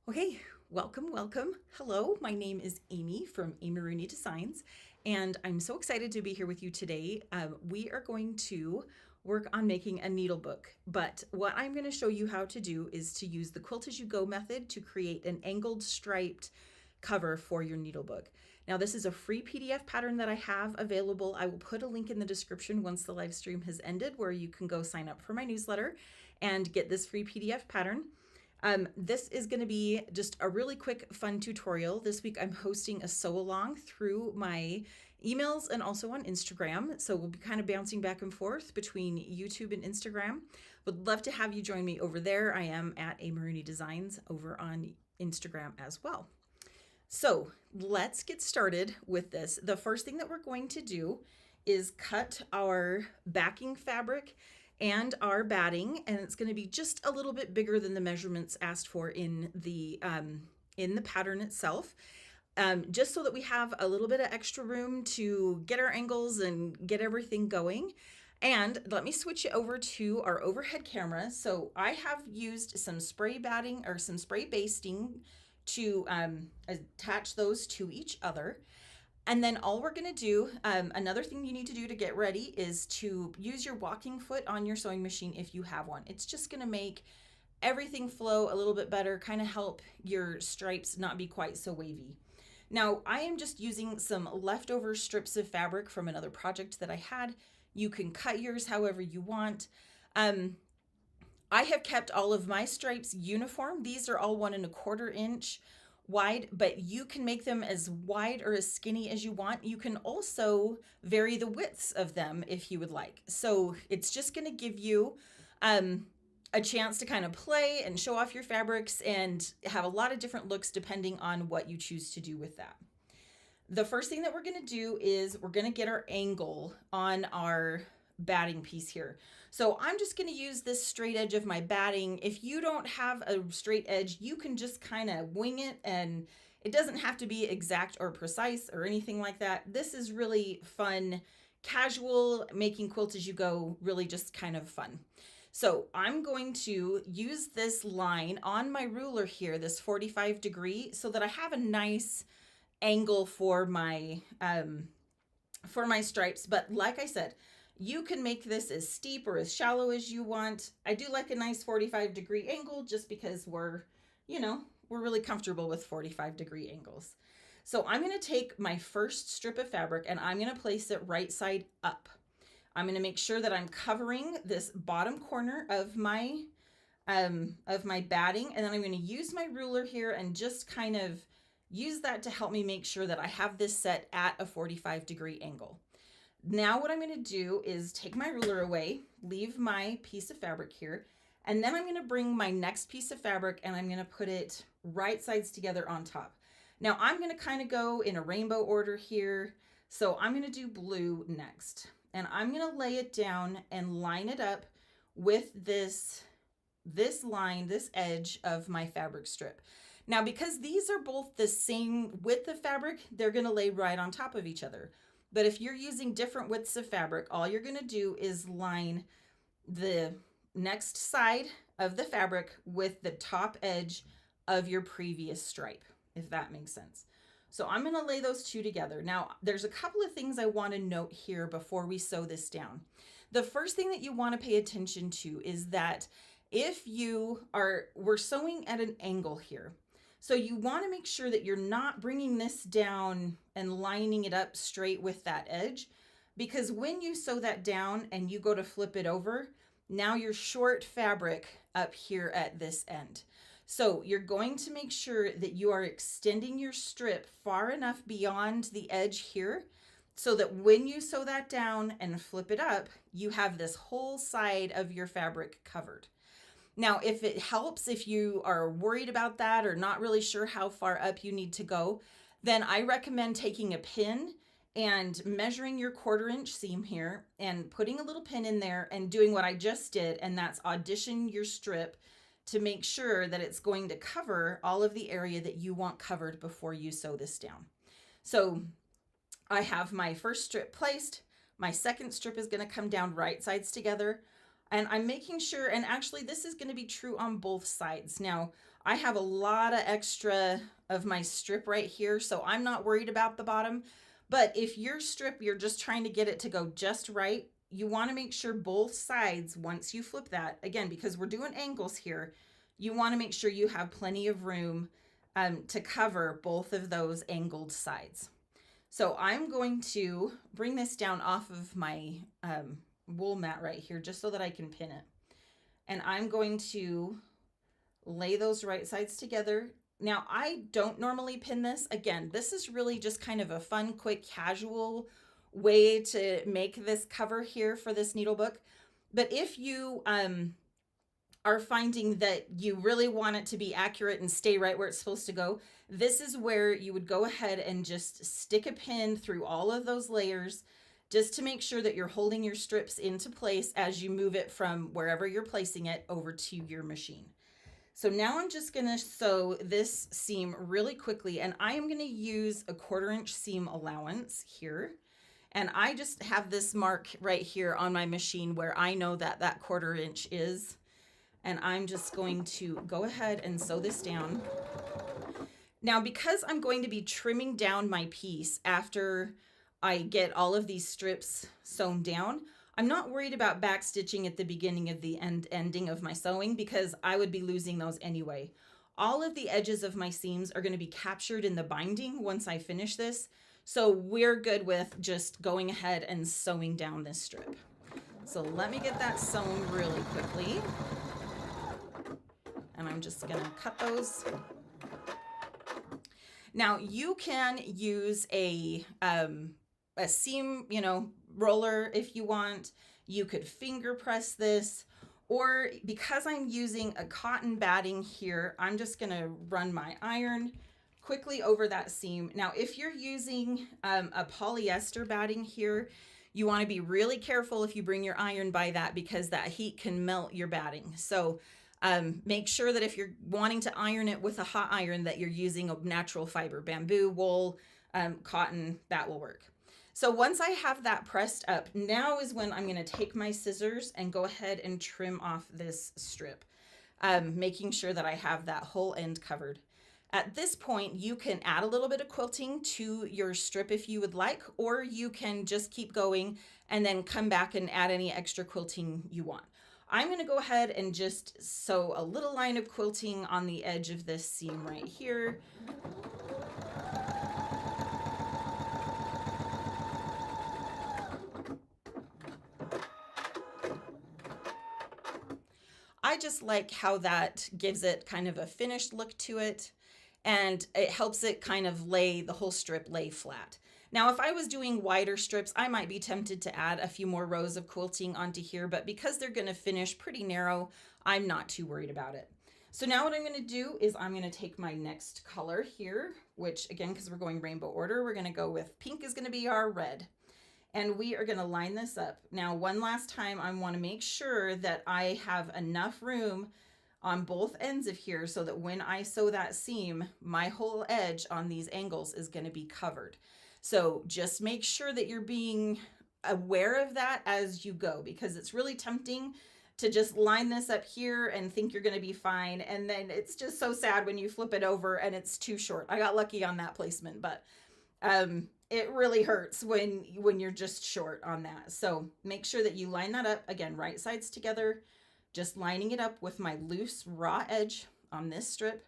Okay, welcome. Hello, my name is Amy from Amy Rooney Designs, and I'm so excited to be here with you today. We are going to work on making a needle book, but what I'm going to show you how to do is to use the quilt as you go method to create an angled striped cover for your needle book. Now, this is a free PDF pattern that I have available. I will put a link in the description once the live stream has ended where you can go sign up for my newsletter and get this free PDF pattern. This is going to be just a really quick, fun tutorial. This week I'm hosting a sew along through my emails and also on Instagram. So we'll be kind of bouncing back and forth between YouTube and Instagram. Would love to have you join me over there. I am at A Marooney Designs over on Instagram as well. So let's get started with this. The first thing that we're going to do is cut our backing fabric and our batting, and it's going to be just a little bit bigger than the measurements asked for in the pattern itself, just so that we have a little bit of extra room to get our angles and get everything going. And let me switch it over to our overhead camera. So I have used some spray batting or some spray basting to attach those to each other. And then all we're going to do, another thing you need to do to get ready is to use your walking foot on your sewing machine if you have one. It's just going to make everything flow a little bit better, kind of help your stripes not be quite so wavy. Now, I am just using some leftover strips of fabric from another project that I had. You can cut yours however you want. I have kept all of my stripes uniform. These are all 1¼ inch wide, but you can make them as wide or as skinny as you want. You can also vary the widths of them if you would like. So it's just going to give you a chance to kind of play and show off your fabrics and have a lot of different looks depending on what you choose to do with that. The first thing that we're going to do is we're going to get our angle on our batting piece here. So I'm just going to use this straight edge of my batting. If you don't have a straight edge, you can just kind of wing it, and it doesn't have to be exact or precise or anything like that. This is really fun, casual, making quilts as you go, really just kind of fun. So I'm going to use this line on my ruler here, this 45°, so that I have a nice angle for my stripes. But like I said, you can make this as steep or as shallow as you want. I do like a nice 45° angle just because we're really comfortable with 45° angles. So I'm going to take my first strip of fabric and I'm going to place it right side up. I'm going to make sure that I'm covering this bottom corner of my batting, and then I'm going to use my ruler here and just kind of use that to help me make sure that I have this set at a 45° angle. Now what I'm going to do is take my ruler away, leave my piece of fabric here, and then I'm going to bring my next piece of fabric and I'm going to put it right sides together on top. Now I'm going to kind of go in a rainbow order here. So I'm going to do blue next, and I'm going to lay it down and line it up with this line, this edge of my fabric strip. Now, because these are both the same width of fabric, they're going to lay right on top of each other. But if you're using different widths of fabric, all you're going to do is line the next side of the fabric with the top edge of your previous stripe, if that makes sense. So I'm going to lay those two together. Now, there's a couple of things I want to note here before we sew this down. The first thing that you want to pay attention to is that if we're sewing at an angle here. So you want to make sure that you're not bringing this down and lining it up straight with that edge, because when you sew that down and you go to flip it over, now you're short fabric up here at this end. So you're going to make sure that you are extending your strip far enough beyond the edge here so that when you sew that down and flip it up, you have this whole side of your fabric covered. Now, if it helps, if you are worried about that or not really sure how far up you need to go, then I recommend taking a pin and measuring your 1/4 inch seam here and putting a little pin in there and doing what I just did, and that's audition your strip to make sure that it's going to cover all of the area that you want covered before you sew this down. So I have my first strip placed. My second strip is going to come down right sides together. And I'm making sure, and actually this is going to be true on both sides. Now, I have a lot of extra of my strip right here, so I'm not worried about the bottom. But if your strip, you're just trying to get it to go just right, you want to make sure both sides, once you flip that, again, because we're doing angles here, you want to make sure you have plenty of room to cover both of those angled sides. So I'm going to bring this down off of my wool mat right here just so that I can pin it. And I'm going to lay those right sides together. Now, I don't normally pin this. Again, this is really just kind of a fun, quick, casual way to make this cover here for this needle book. But if you are finding that you really want it to be accurate and stay right where it's supposed to go, this is where you would go ahead and just stick a pin through all of those layers just to make sure that you're holding your strips into place as you move it from wherever you're placing it over to your machine. So now I'm just going to sew this seam really quickly, and I am going to use a 1/4 inch seam allowance here. And I just have this mark right here on my machine where I know that that 1/4 inch is. And I'm just going to go ahead and sew this down. Now, because I'm going to be trimming down my piece after I get all of these strips sewn down, I'm not worried about back stitching at the beginning of the ending of my sewing because I would be losing those anyway. All of the edges of my seams are going to be captured in the binding once I finish this. So we're good with just going ahead and sewing down this strip. So let me get that sewn really quickly. And I'm just going to cut those. Now you can use a seam, roller if you want. You could finger press this, or because I'm using a cotton batting here, I'm just going to run my iron quickly over that seam. Now, if you're using a polyester batting here, you want to be really careful if you bring your iron by that because that heat can melt your batting. So make sure that if you're wanting to iron it with a hot iron that you're using a natural fiber, bamboo, wool, cotton, that will work. So once I have that pressed up, now is when I'm going to take my scissors and go ahead and trim off this strip, making sure that I have that whole end covered. At this point, you can add a little bit of quilting to your strip if you would like, or you can just keep going and then come back and add any extra quilting you want. I'm going to go ahead and just sew a little line of quilting on the edge of this seam right here. I just like how that gives it kind of a finished look to it, and it helps it kind of lay the whole strip lay flat. Now, if I was doing wider strips, I might be tempted to add a few more rows of quilting onto here, but because they're going to finish pretty narrow, I'm not too worried about it. So now what I'm going to do is I'm going to take my next color here, which again, because we're going rainbow order, we're going to go with pink is going to be our red. And we are going to line this up. Now, one last time, I want to make sure that I have enough room on both ends of here so that when I sew that seam, my whole edge on these angles is going to be covered. So just make sure that you're being aware of that as you go, because it's really tempting to just line this up here and think you're going to be fine. And then it's just so sad when you flip it over and it's too short. I got lucky on that placement, but it really hurts when you're just short on that. So make sure that you line that up. Again, right sides together, just lining it up with my loose raw edge on this strip.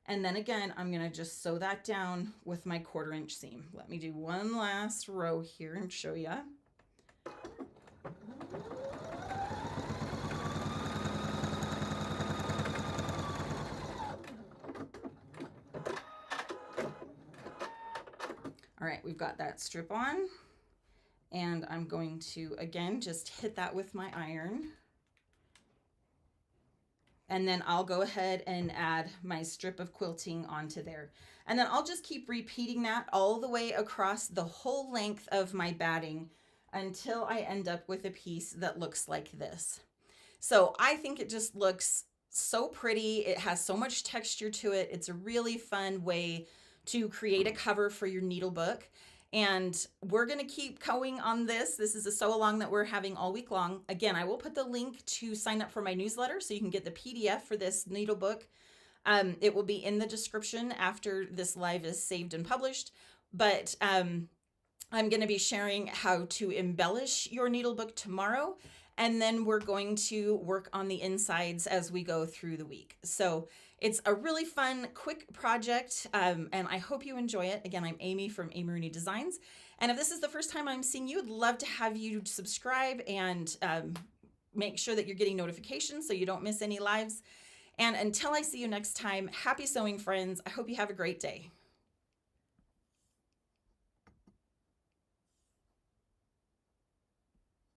And then again, I'm going to just sew that down with my 1/4 inch seam. Let me do one last row here and show you. All right, we've got that strip on, and I'm going to, again, just hit that with my iron. And then I'll go ahead and add my strip of quilting onto there. And then I'll just keep repeating that all the way across the whole length of my batting until I end up with a piece that looks like this. So I think it just looks so pretty. It has so much texture to it. It's a really fun way to create a cover for your needle book. And we're going to keep going on this. This is a sew along that we're having all week long. Again, I will put the link to sign up for my newsletter so you can get the PDF for this needle book It will be in the description after this live is saved and published. But I'm going to be sharing how to embellish your needlebook tomorrow. And then we're going to work on the insides as we go through the week. So it's a really fun, quick project, and I hope you enjoy it. Again, I'm Amy from Amy Rooney Designs. And if this is the first time I'm seeing you, I'd love to have you subscribe and make sure that you're getting notifications so you don't miss any lives. And until I see you next time, happy sewing, friends. I hope you have a great day.